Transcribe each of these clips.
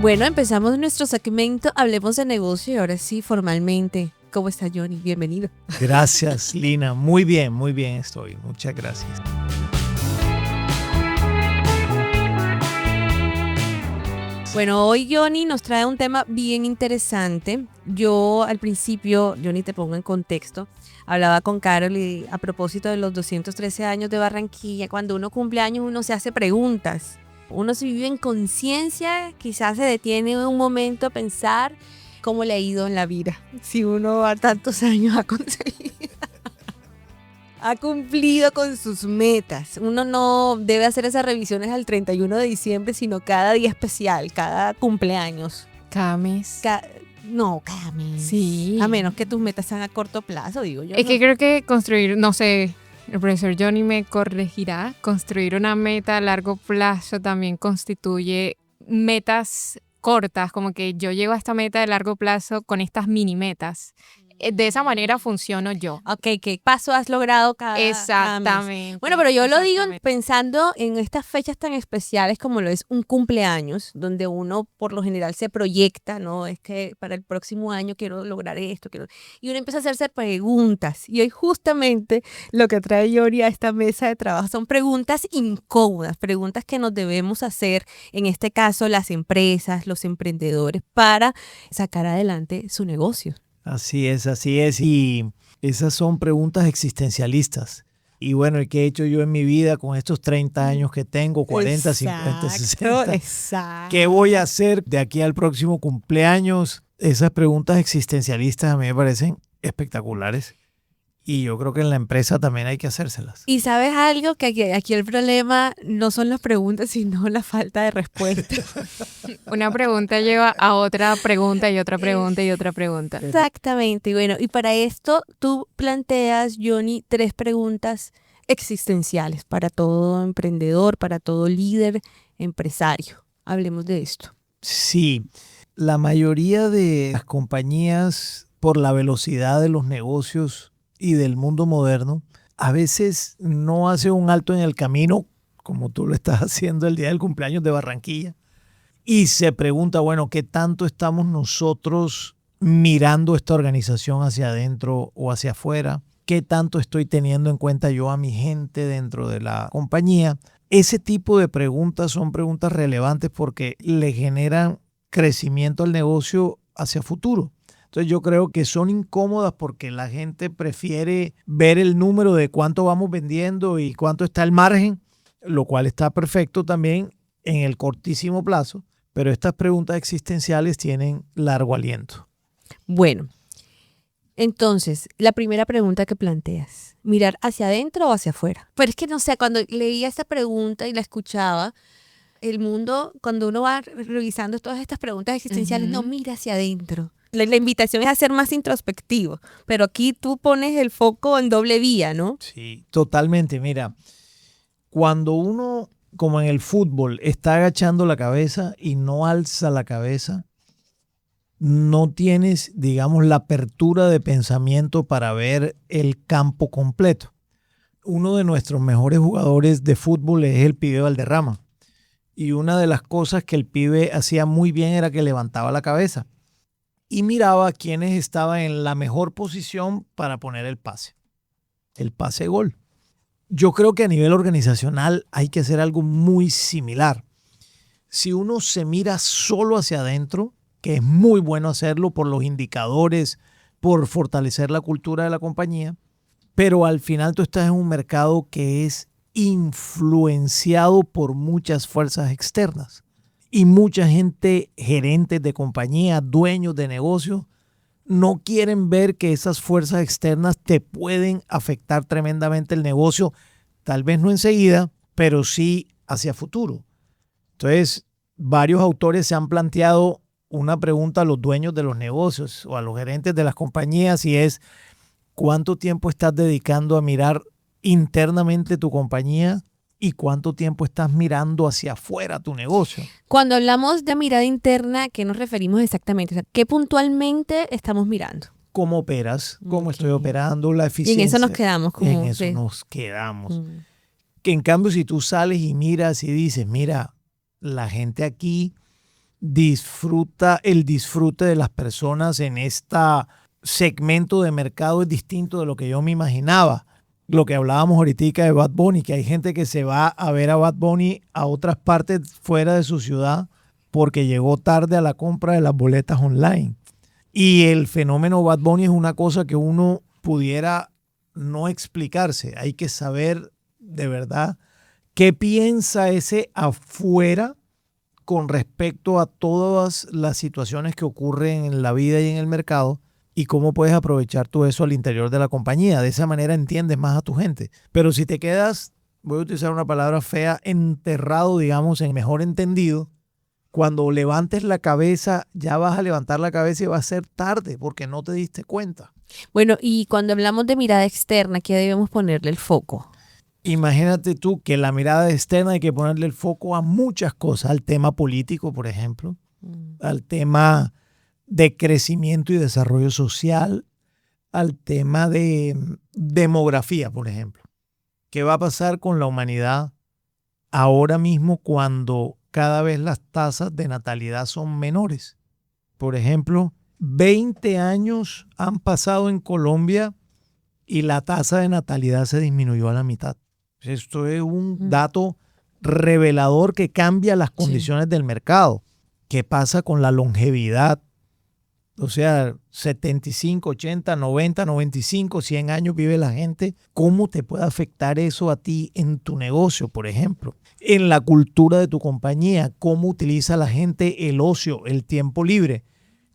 Bueno, empezamos nuestro segmento Hablemos de Negocio y ahora sí, formalmente. ¿Cómo está, Johnny? Bienvenido. Gracias, Lina. Muy bien estoy. Muchas gracias. Bueno, hoy Johnny nos trae un tema bien interesante. Yo al principio, Johnny, te pongo en contexto, hablaba con Carol y a propósito de los 213 años de Barranquilla, cuando uno cumple años uno se hace preguntas. Uno se vive en conciencia, quizás se detiene un momento a pensar cómo le ha ido en la vida. Si uno a tantos años ha cumplido con sus metas. Uno no debe hacer esas revisiones al 31 de diciembre, sino cada día especial, cada cumpleaños. Cada mes. No, cada mes. Sí. A menos que tus metas sean a corto plazo, digo yo. Es que creo que construir, no sé, el profesor Johnny me corregirá, construir una meta a largo plazo también constituye metas cortas, como que yo llego a esta meta de largo plazo con estas mini metas. De esa manera funciono yo. Ok, ¿qué paso has logrado cada mes? Exactamente. Bueno, pero yo lo digo pensando en estas fechas tan especiales como lo es un cumpleaños, donde uno por lo general se proyecta, ¿no? Es que para el próximo año quiero lograr esto, y uno empieza a hacerse preguntas. Y hoy justamente lo que trae Yori a esta mesa de trabajo son preguntas incómodas, preguntas que nos debemos hacer, en este caso las empresas, los emprendedores, para sacar adelante su negocio. Así es. Y esas son preguntas existencialistas. Y bueno, ¿qué he hecho yo en mi vida con estos 30 años que tengo, 40, 50, 60? Exacto. ¿Qué voy a hacer de aquí al próximo cumpleaños? Esas preguntas existencialistas a mí me parecen espectaculares. Y yo creo que en la empresa también hay que hacérselas. Y sabes algo, que aquí el problema no son las preguntas, sino la falta de respuesta. Una pregunta lleva a otra pregunta y otra pregunta y otra pregunta. Exactamente. Y bueno, y para esto tú planteas, Johnny, 3 preguntas existenciales para todo emprendedor, para todo líder, empresario. Hablemos de esto. Sí, la mayoría de las compañías, por la velocidad de los negocios y del mundo moderno, a veces no hace un alto en el camino, como tú lo estás haciendo el día del cumpleaños de Barranquilla, y se pregunta, bueno, ¿qué tanto estamos nosotros mirando esta organización hacia adentro o hacia afuera? ¿Qué tanto estoy teniendo en cuenta yo a mi gente dentro de la compañía? Ese tipo de preguntas son preguntas relevantes porque le generan crecimiento al negocio hacia futuro. Entonces yo creo que son incómodas porque la gente prefiere ver el número de cuánto vamos vendiendo y cuánto está el margen, lo cual está perfecto también en el cortísimo plazo, pero estas preguntas existenciales tienen largo aliento. Bueno, entonces, la primera pregunta que planteas, ¿mirar hacia adentro o hacia afuera? Pero es que no sé, cuando leía esta pregunta y la escuchaba, el mundo, cuando uno va revisando todas estas preguntas existenciales, no mira hacia adentro. La invitación es a ser más introspectivo, pero aquí tú pones el foco en doble vía, ¿no? Sí, totalmente. Mira, cuando uno, como en el fútbol, está agachando la cabeza y no alza la cabeza, no tienes, digamos, la apertura de pensamiento para ver el campo completo. Uno de nuestros mejores jugadores de fútbol es el pibe Valderrama. Y una de las cosas que el pibe hacía muy bien era que levantaba la cabeza y miraba a quienes estaban en la mejor posición para poner el pase gol. Yo creo que a nivel organizacional hay que hacer algo muy similar. Si uno se mira solo hacia adentro, que es muy bueno hacerlo por los indicadores, por fortalecer la cultura de la compañía, pero al final tú estás en un mercado que es influenciado por muchas fuerzas externas. Y mucha gente, gerentes de compañía, dueños de negocios, no quieren ver que esas fuerzas externas te pueden afectar tremendamente el negocio, tal vez no enseguida, pero sí hacia futuro. Entonces, varios autores se han planteado una pregunta a los dueños de los negocios o a los gerentes de las compañías y es, ¿cuánto tiempo estás dedicando a mirar internamente tu compañía y cuánto tiempo estás mirando hacia afuera tu negocio? Cuando hablamos de mirada interna, ¿a qué nos referimos exactamente? O sea, ¿qué puntualmente estamos mirando? ¿Cómo operas? ¿Cómo estoy operando? La Y eficiencia. en eso nos quedamos. En eso nos quedamos. Que en cambio, si tú sales y miras y dices, mira, la gente aquí el disfrute de las personas en este segmento de mercado es distinto de lo que yo me imaginaba. Lo que hablábamos ahorita de Bad Bunny, que hay gente que se va a ver a Bad Bunny a otras partes fuera de su ciudad porque llegó tarde a la compra de las boletas online. Y el fenómeno Bad Bunny es una cosa que uno pudiera no explicarse. Hay que saber de verdad qué piensa ese afuera con respecto a todas las situaciones que ocurren en la vida y en el mercado y cómo puedes aprovechar todo eso al interior de la compañía. De esa manera entiendes más a tu gente. Pero si te quedas, voy a utilizar una palabra fea, enterrado, digamos, en mejor entendido, cuando levantes la cabeza, ya vas a levantar la cabeza y va a ser tarde porque no te diste cuenta. Bueno, y cuando hablamos de mirada externa, ¿qué debemos ponerle el foco? Imagínate tú que la mirada externa hay que ponerle el foco a muchas cosas, al tema político, por ejemplo, al tema de crecimiento y desarrollo social, al tema de demografía, por ejemplo. ¿Qué va a pasar con la humanidad ahora mismo cuando cada vez las tasas de natalidad son menores? Por ejemplo, 20 años han pasado en Colombia y la tasa de natalidad se disminuyó a la mitad. Esto es un dato revelador que cambia las condiciones del mercado. ¿Qué pasa con la longevidad? O sea, 75, 80, 90, 95, 100 años vive la gente. ¿Cómo te puede afectar eso a ti en tu negocio, por ejemplo? En la cultura de tu compañía, ¿cómo utiliza la gente el ocio, el tiempo libre?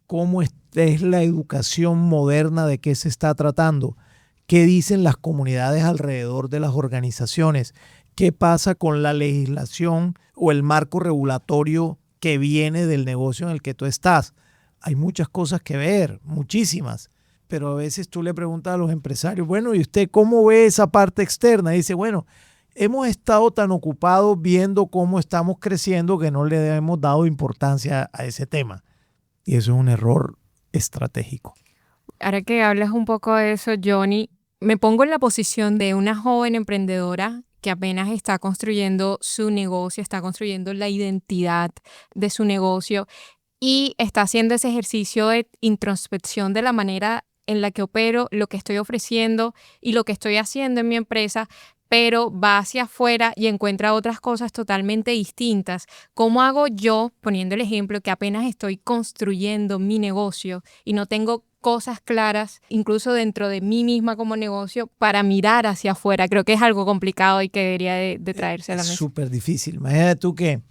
¿Cómo es la educación moderna? ¿De qué se está tratando? ¿Qué dicen las comunidades alrededor de las organizaciones? ¿Qué pasa con la legislación o el marco regulatorio que viene del negocio en el que tú estás? Hay muchas cosas que ver, muchísimas, pero a veces tú le preguntas a los empresarios, bueno, ¿y usted cómo ve esa parte externa? Y dice, bueno, hemos estado tan ocupados viendo cómo estamos creciendo que no le hemos dado importancia a ese tema. Y eso es un error estratégico. Ahora que hablas un poco de eso, Johnny, me pongo en la posición de una joven emprendedora que apenas está construyendo su negocio, está construyendo la identidad de su negocio y está haciendo ese ejercicio de introspección de la manera en la que opero, lo que estoy ofreciendo y lo que estoy haciendo en mi empresa, pero va hacia afuera y encuentra otras cosas totalmente distintas. ¿Cómo hago yo, poniendo el ejemplo, que apenas estoy construyendo mi negocio y no tengo cosas claras, incluso dentro de mí misma como negocio, para mirar hacia afuera? Creo que es algo complicado y que debería de traerse a la mesa. Es súper difícil. Imagínate tú que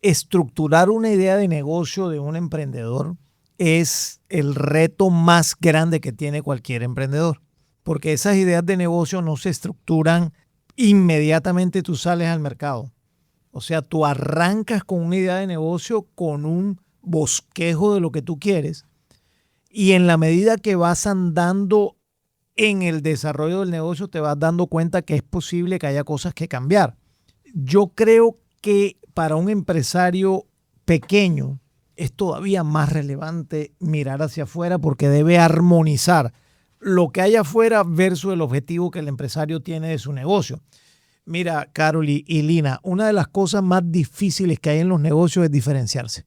estructurar una idea de negocio de un emprendedor es el reto más grande que tiene cualquier emprendedor, porque esas ideas de negocio no se estructuran inmediatamente tú sales al mercado. O sea, tú arrancas con una idea de negocio, con un bosquejo de lo que tú quieres, y en la medida que vas andando en el desarrollo del negocio te vas dando cuenta que es posible que haya cosas que cambiar. Yo creo que para un empresario pequeño es todavía más relevante mirar hacia afuera porque debe armonizar lo que hay afuera versus el objetivo que el empresario tiene de su negocio. Mira, Carol y Lina, una de las cosas más difíciles que hay en los negocios es diferenciarse.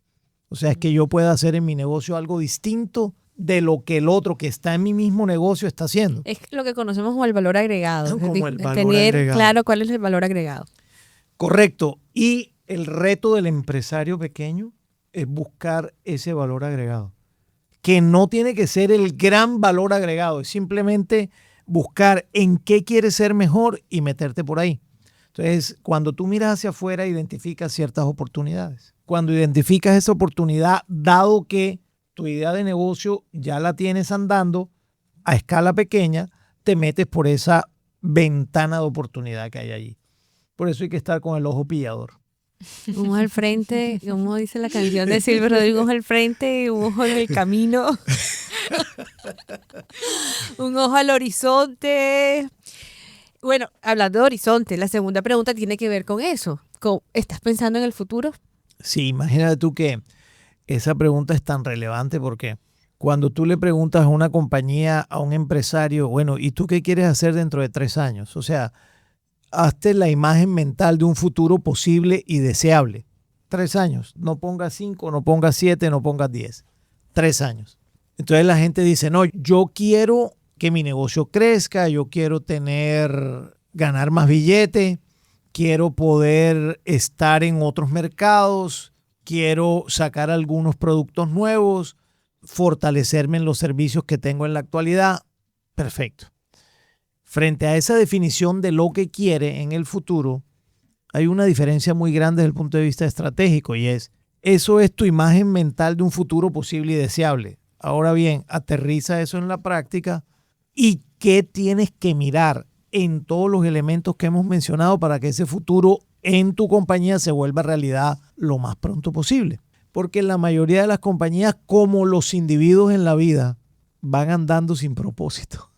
O sea, es que yo pueda hacer en mi negocio algo distinto de lo que el otro que está en mi mismo negocio está haciendo. Es lo que conocemos como el valor agregado. Como el valor tener agregado. claro cuál es el valor agregado. Correcto. Y el reto del empresario pequeño es buscar ese valor agregado, que no tiene que ser el gran valor agregado, es simplemente buscar en qué quieres ser mejor y meterte por ahí. Entonces, cuando tú miras hacia afuera, identificas ciertas oportunidades. Cuando identificas esa oportunidad, dado que tu idea de negocio ya la tienes andando a escala pequeña, te metes por esa ventana de oportunidad que hay allí. Por eso hay que estar con el ojo pillador. Un ojo al frente, como dice la canción de Silvio Rodríguez, un ojo al frente, un ojo en el camino, un ojo al horizonte. Bueno, hablando de horizonte, la segunda pregunta tiene que ver con eso. ¿Estás pensando en el futuro? Sí, imagínate tú que esa pregunta es tan relevante porque cuando tú le preguntas a una compañía, a un empresario, bueno, ¿y tú qué quieres hacer dentro de 3 años? O sea, hazte la imagen mental de un futuro posible y deseable. 3 años. No pongas 5, no pongas 7, no pongas 10. 3 años. Entonces la gente dice, no, yo quiero que mi negocio crezca, yo quiero ganar más billete, quiero poder estar en otros mercados, quiero sacar algunos productos nuevos, fortalecerme en los servicios que tengo en la actualidad. Perfecto. Frente a esa definición de lo que quiere en el futuro, hay una diferencia muy grande desde el punto de vista estratégico y eso es tu imagen mental de un futuro posible y deseable. Ahora bien, aterriza eso en la práctica y qué tienes que mirar en todos los elementos que hemos mencionado para que ese futuro en tu compañía se vuelva realidad lo más pronto posible. Porque la mayoría de las compañías, como los individuos en la vida, van andando sin propósito.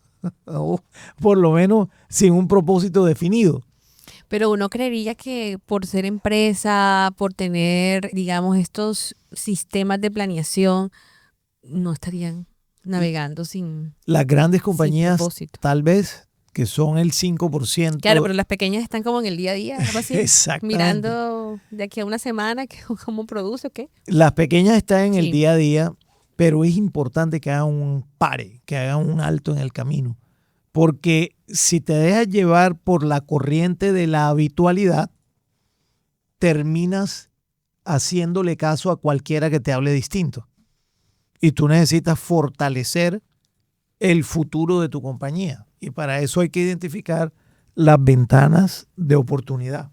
O por lo menos sin un propósito definido. Pero uno creería que por ser empresa, por tener, digamos, estos sistemas de planeación, no estarían navegando sin Las grandes compañías, propósito. tal vez, que son el 5%. Claro, pero las pequeñas están como en el día a día, algo así, Exactamente. mirando de aquí a una semana cómo produce o qué. Las pequeñas están en el Sí. día a día, pero es importante que hagan un pare, que hagan un alto en el camino. Porque si te dejas llevar por la corriente de la habitualidad, terminas haciéndole caso a cualquiera que te hable distinto. Y tú necesitas fortalecer el futuro de tu compañía. Y para eso hay que identificar las ventanas de oportunidad.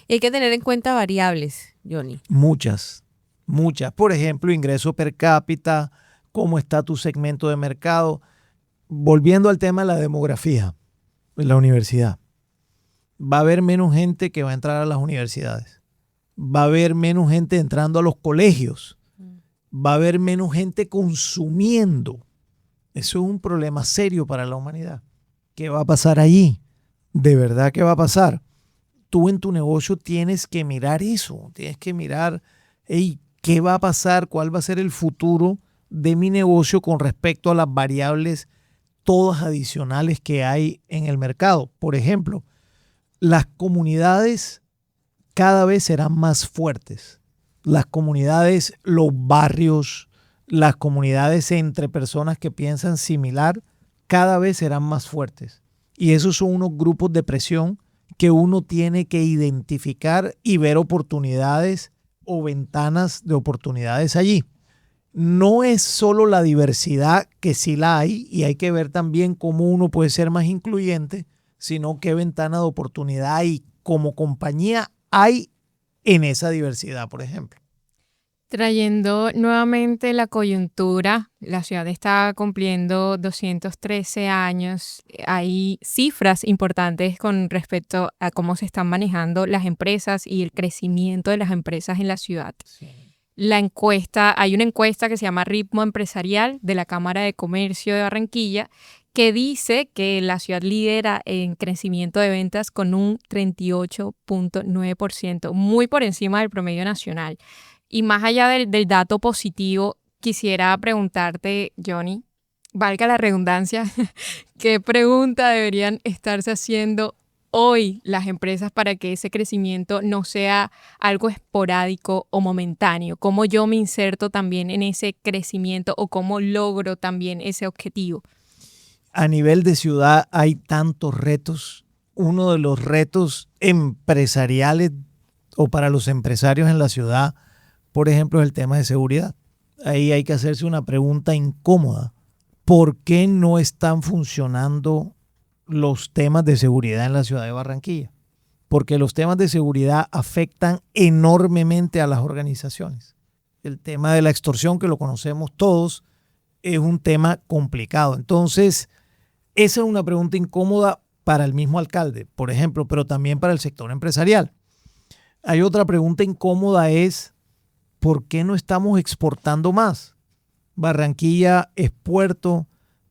Y hay que tener en cuenta variables, Johnny. Muchas. Por ejemplo, ingreso per cápita, cómo está tu segmento de mercado. Volviendo al tema de la demografía en la universidad. Va a haber menos gente que va a entrar a las universidades. Va a haber menos gente entrando a los colegios. Va a haber menos gente consumiendo. Eso es un problema serio para la humanidad. ¿Qué va a pasar allí? ¿De verdad qué va a pasar? Tú en tu negocio tienes que mirar eso. Tienes que mirar, hey, ¿qué va a pasar? ¿Cuál va a ser el futuro de mi negocio con respecto a las variables todas adicionales que hay en el mercado? Por ejemplo, las comunidades cada vez serán más fuertes. Las comunidades, los barrios, las comunidades entre personas que piensan similar, cada vez serán más fuertes. Y esos son unos grupos de presión que uno tiene que identificar y ver oportunidades o ventanas de oportunidades allí. No es solo la diversidad, que sí la hay, y hay que ver también cómo uno puede ser más incluyente, sino qué ventana de oportunidad hay como compañía hay en esa diversidad, por ejemplo. Trayendo nuevamente la coyuntura, la ciudad está cumpliendo 213 años. Hay cifras importantes con respecto a cómo se están manejando las empresas y el crecimiento de las empresas en la ciudad. Sí. Hay una encuesta que se llama Ritmo Empresarial de la Cámara de Comercio de Barranquilla que dice que la ciudad lidera en crecimiento de ventas con un 38.9%, muy por encima del promedio nacional. Y más allá del dato positivo, quisiera preguntarte, Johnny, valga la redundancia, ¿qué pregunta deberían estarse haciendo hoy las empresas para que ese crecimiento no sea algo esporádico o momentáneo? ¿Cómo yo me inserto también en ese crecimiento o cómo logro también ese objetivo? A nivel de ciudad hay tantos retos. Uno de los retos empresariales o para los empresarios en la ciudad, por ejemplo, es el tema de seguridad. Ahí hay que hacerse una pregunta incómoda. ¿Por qué no están funcionando los temas de seguridad en la ciudad de Barranquilla? Porque los temas de seguridad afectan enormemente a las organizaciones. El tema de la extorsión, que lo conocemos todos, es un tema complicado. Entonces, esa es una pregunta incómoda para el mismo alcalde, por ejemplo, pero también para el sector empresarial. Hay otra pregunta incómoda es, ¿por qué no estamos exportando más? Barranquilla es puerto,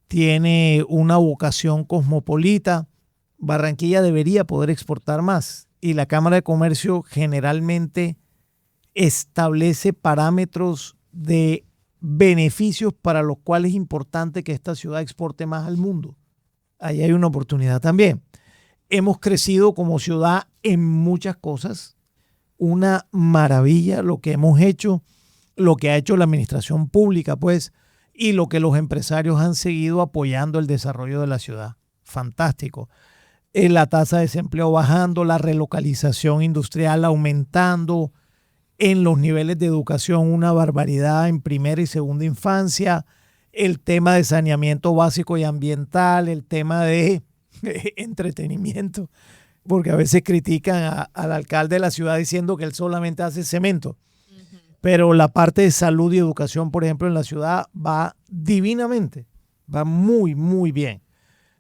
tiene una vocación cosmopolita. Barranquilla debería poder exportar más y la Cámara de Comercio generalmente establece parámetros de beneficios para los cuales es importante que esta ciudad exporte más al mundo. Ahí hay una oportunidad también. Hemos crecido como ciudad en muchas cosas. una maravilla lo que hemos hecho, lo que ha hecho la administración pública, pues, y lo que los empresarios han seguido apoyando el desarrollo de la ciudad. Fantástico. La tasa de desempleo bajando, la relocalización industrial aumentando, en los niveles de educación una barbaridad en primera y segunda infancia, el tema de saneamiento básico y ambiental, el tema de entretenimiento, porque a veces critican al alcalde de la ciudad diciendo que él solamente hace cemento. Pero la parte de salud y educación, por ejemplo, en la ciudad va divinamente, va muy, muy bien,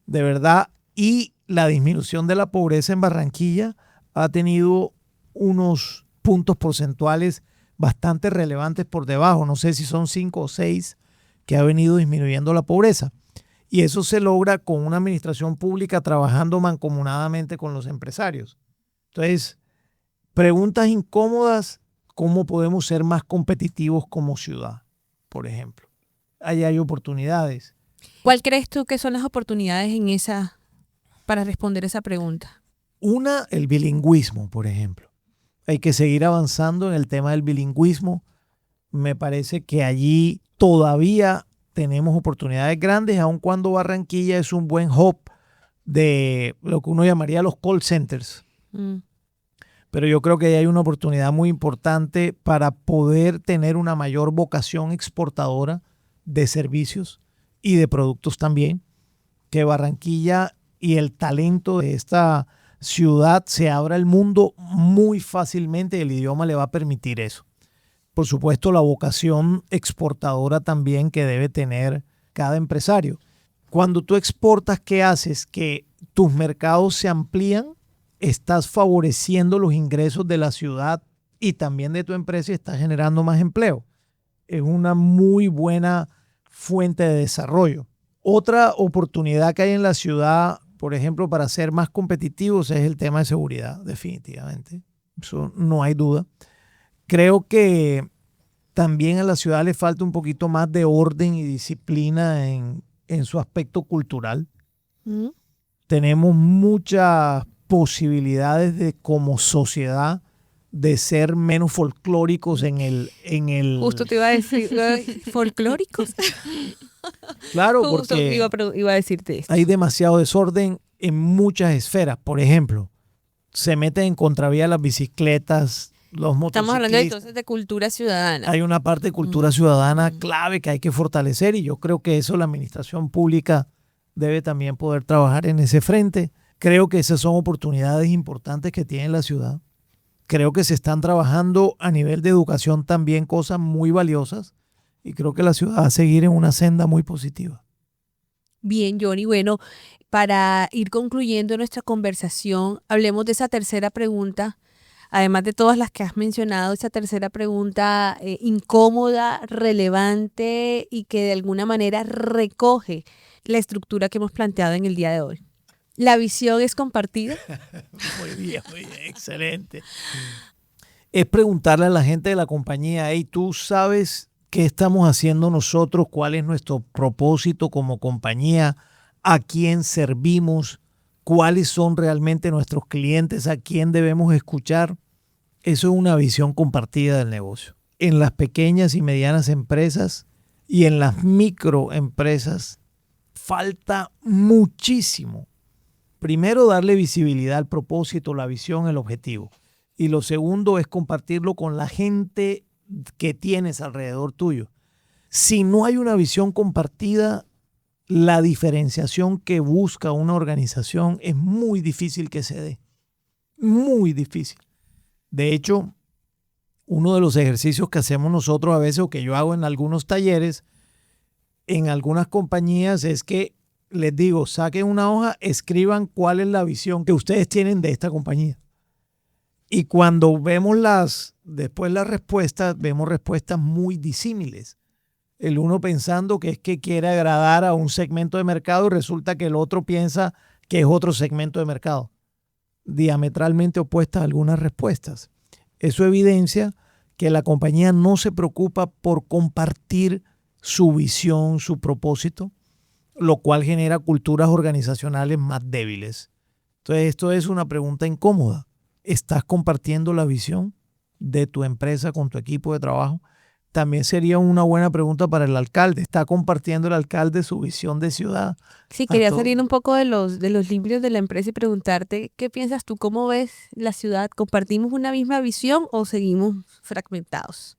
de verdad. Y la disminución de la pobreza en Barranquilla ha tenido unos puntos porcentuales bastante relevantes por debajo, no sé si son 5 o 6, que ha venido disminuyendo la pobreza. Y eso se logra con una administración pública trabajando mancomunadamente con los empresarios. Entonces, preguntas incómodas, ¿cómo podemos ser más competitivos como ciudad, por ejemplo? Ahí hay oportunidades. ¿Cuál crees tú que son las oportunidades para responder esa pregunta? Una, el bilingüismo, por ejemplo. Hay que seguir avanzando en el tema del bilingüismo. Me parece que allí todavía tenemos oportunidades grandes, aun cuando Barranquilla es un buen hub de lo que uno llamaría los call centers. Pero yo creo que ahí hay una oportunidad muy importante para poder tener una mayor vocación exportadora de servicios y de productos también. Que Barranquilla y el talento de esta ciudad se abra al mundo muy fácilmente y el idioma le va a permitir eso. Por supuesto, la vocación exportadora también que debe tener cada empresario. Cuando tú exportas, ¿qué haces? Que tus mercados se amplían, estás favoreciendo los ingresos de la ciudad y también de tu empresa y estás generando más empleo. Es una muy buena fuente de desarrollo. Otra oportunidad que hay en la ciudad, por ejemplo, para ser más competitivos es el tema de seguridad, definitivamente. Eso no hay duda. Creo que también a la ciudad le falta un poquito más de orden y disciplina en su aspecto cultural. Tenemos muchas posibilidades de, como sociedad, de ser menos folclóricos en el... Justo te iba a decir, ¿folclóricos? Claro, Justo porque iba a decirte esto. hay demasiado desorden en muchas esferas. Por ejemplo, se meten en contravía las bicicletas, los motociclistas. Estamos hablando entonces de cultura ciudadana. Hay una parte de cultura ciudadana clave que hay que fortalecer y yo creo que eso la administración pública debe también poder trabajar en ese frente. Creo que esas son oportunidades importantes que tiene la ciudad. Creo que se están trabajando a nivel de educación también cosas muy valiosas y creo que la ciudad va a seguir en una senda muy positiva. Bien, Johnny. Bueno, para ir concluyendo nuestra conversación, hablemos de esa tercera pregunta. Además de todas las que has mencionado, esa tercera pregunta incómoda, relevante y que de alguna manera recoge la estructura que hemos planteado en el día de hoy. ¿La visión es compartida? Muy bien, excelente. Es preguntarle a la gente de la compañía, hey, ¿tú sabes qué estamos haciendo nosotros? ¿Cuál es nuestro propósito como compañía? ¿A quién servimos? ¿Cuáles son realmente nuestros clientes? ¿A quién debemos escuchar? Eso es una visión compartida del negocio. En las pequeñas y medianas empresas y en las microempresas falta muchísimo. Primero, darle visibilidad al propósito, la visión, el objetivo. Y lo segundo es compartirlo con la gente que tienes alrededor tuyo. Si no hay una visión compartida, la diferenciación que busca una organización es muy difícil que se dé. Muy difícil. De hecho, uno de los ejercicios que hacemos nosotros a veces o que yo hago en algunos talleres, en algunas compañías es que les digo, saquen una hoja, escriban cuál es la visión que ustedes tienen de esta compañía. Y cuando vemos después las respuestas, vemos respuestas muy disímiles. El uno pensando que es que quiere agradar a un segmento de mercado y resulta que el otro piensa que es otro segmento de mercado. Diametralmente opuestas a algunas respuestas. Eso evidencia que la compañía no se preocupa por compartir su visión, su propósito, lo cual genera culturas organizacionales más débiles. Entonces, esto es una pregunta incómoda. ¿Estás compartiendo la visión? de tu empresa con tu equipo de trabajo, también sería una buena pregunta para el alcalde. ¿Está compartiendo el alcalde su visión de ciudad? Sí, quería salir un poco de los límites de la empresa y preguntarte, ¿qué piensas tú? ¿Cómo ves la ciudad? ¿Compartimos una misma visión o seguimos fragmentados?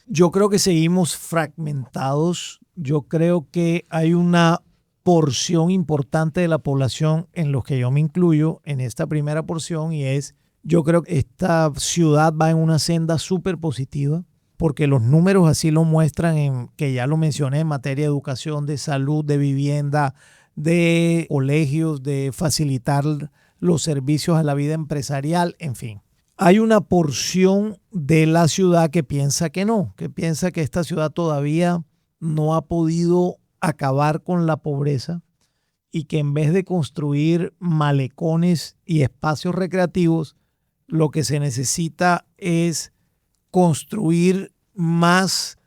Yo creo que seguimos fragmentados. Yo creo que hay una porción importante de la población en los que yo me incluyo en esta primera porción y es, yo creo que esta ciudad va en una senda súper positiva porque los números así lo muestran, que ya lo mencioné, en materia de educación, de salud, de vivienda, de colegios, de facilitar los servicios a la vida empresarial, en fin. Hay una porción de la ciudad que piensa que no, que piensa que esta ciudad todavía no ha podido acabar con la pobreza y que en vez de construir malecones y espacios recreativos, lo que se necesita es construir más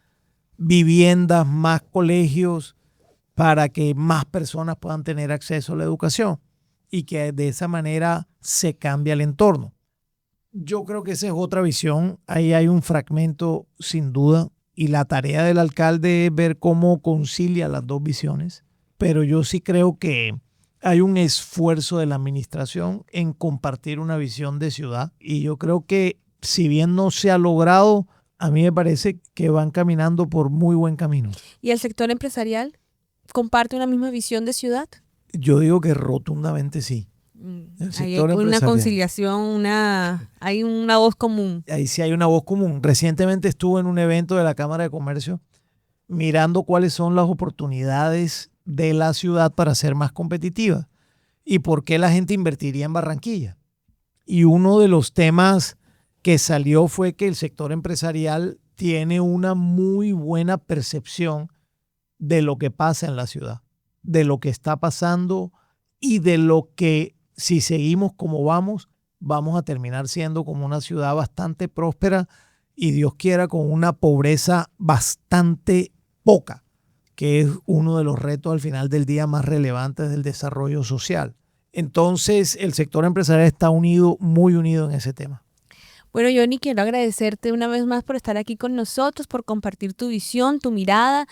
viviendas, más colegios para que más personas puedan tener acceso a la educación y que de esa manera se cambie el entorno. Yo creo que esa es otra visión. Ahí hay un fragmento sin duda y la tarea del alcalde es ver cómo concilia las dos visiones. Pero yo sí creo que hay un esfuerzo de la administración en compartir una visión de ciudad y yo creo que si bien no se ha logrado, a mí me parece que van caminando por muy buen camino. ¿Y el sector empresarial comparte una misma visión de ciudad? Yo digo que rotundamente sí. Hay una conciliación, hay una voz común. Ahí sí hay una voz común. Recientemente estuve en un evento de la Cámara de Comercio mirando cuáles son las oportunidades de la ciudad para ser más competitiva y por qué la gente invertiría en Barranquilla. Y uno de los temas que salió fue que el sector empresarial tiene una muy buena percepción de lo que pasa en la ciudad, de lo que está pasando y de lo que si seguimos como vamos a terminar siendo como una ciudad bastante próspera y Dios quiera con una pobreza bastante poca, que es uno de los retos al final del día más relevantes del desarrollo social. Entonces el sector empresarial está unido, muy unido en ese tema. Bueno, Johnny, quiero agradecerte una vez más por estar aquí con nosotros, por compartir tu visión, tu mirada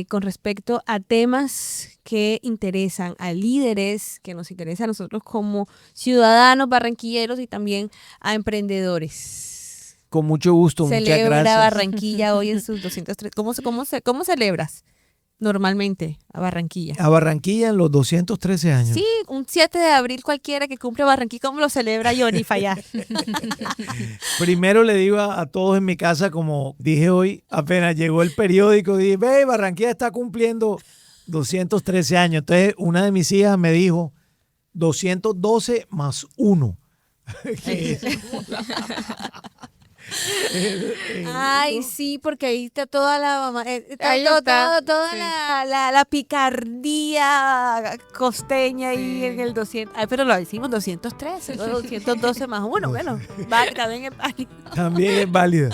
con respecto a temas que interesan a líderes, que nos interesan a nosotros como ciudadanos barranquilleros y también a emprendedores. Con mucho gusto, muchas gracias. Celebra Barranquilla hoy en sus 203. ¿Cómo celebras normalmente a Barranquilla? A Barranquilla en los 213 años. Sí, un 7 de abril cualquiera que cumple Barranquilla, ¿cómo lo celebra Johnny Fayad? Primero le digo a todos en mi casa, como dije hoy, apenas llegó el periódico, dije, ve, Barranquilla está cumpliendo 213 años. Entonces una de mis hijas me dijo, 212 más 1. Ay, sí, porque ahí está toda la Sí. la picardía costeña ahí en el 200. Ay, pero lo decimos 213, no 212 más 1. Bueno, también es válido. También es válida.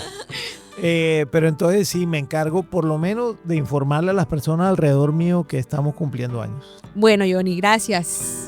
Pero entonces sí, me encargo por lo menos de informarle a las personas alrededor mío que estamos cumpliendo años. Bueno, Johnny, gracias.